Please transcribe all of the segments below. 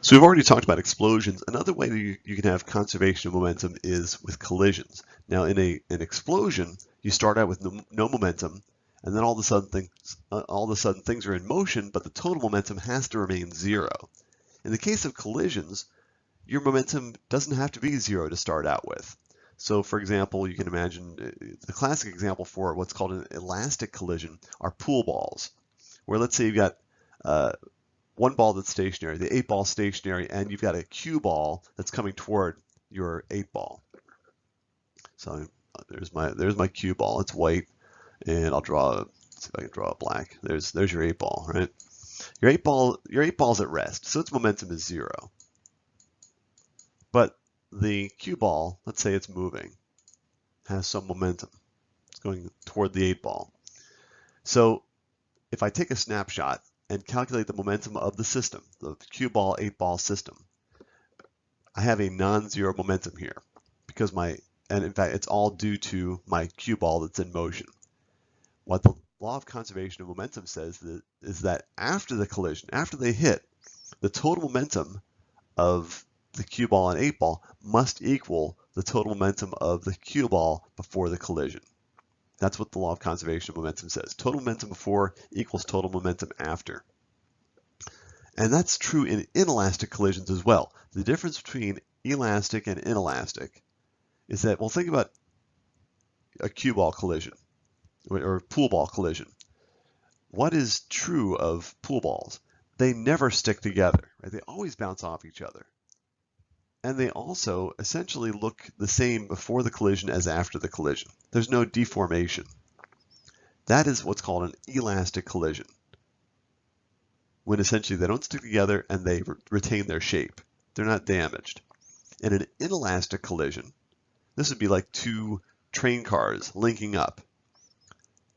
So we've already talked about explosions. Another way that you can have conservation of momentum is with collisions. Now, in an explosion, you start out with no momentum, and then all of a sudden things are in motion, but the total momentum has to remain zero. In the case of collisions, your momentum doesn't have to be zero to start out with. So, for example, you can imagine the classic example for what's called an elastic collision are pool balls, where let's say you've got one ball that's stationary, the 8-ball stationary, and you've got a cue ball that's coming toward your 8-ball. So there's my cue ball. It's white, and I'll draw. Let's see if I can draw a black. There's your 8-ball, right? Your 8-ball's at rest, so its momentum is zero. But the cue ball, let's say it's moving, has some momentum. It's going toward the 8-ball. So if I take a snapshot and calculate the momentum of the system, the cue ball, 8-ball system, I have a non-zero momentum here because and in fact, it's all due to my cue ball that's in motion. What the law of conservation of momentum says is that after the collision, after they hit, the total momentum of the cue ball and 8-ball must equal the total momentum of the cue ball before the collision. That's what the law of conservation of momentum says. Total momentum before equals total momentum after. And that's true in inelastic collisions as well. The difference between elastic and inelastic is that, well, think about a cue ball collision or pool ball collision. What is true of pool balls? They never stick together, right? They always bounce off each other. And they also essentially look the same before the collision as after the collision. There's no deformation. That is what's called an elastic collision, when essentially they don't stick together and they retain their shape. They're not damaged. In an inelastic collision, this would be like two train cars linking up.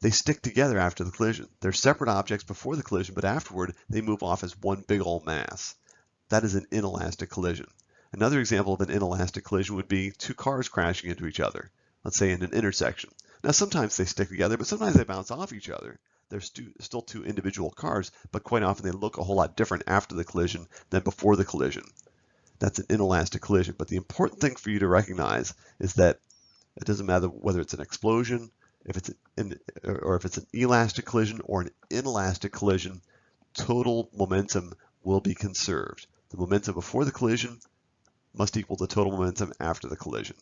They stick together after the collision. They're separate objects before the collision, but afterward they move off as one big old mass. That is an inelastic collision. Another example of an inelastic collision would be two cars crashing into each other, let's say in an intersection. Now sometimes they stick together, but sometimes they bounce off each other. They're still two individual cars, but quite often they look a whole lot different after the collision than before the collision. That's an inelastic collision. But the important thing for you to recognize is that it doesn't matter whether it's an explosion, if it's an elastic collision or an inelastic collision, total momentum will be conserved. The momentum before the collision must equal the total momentum after the collision.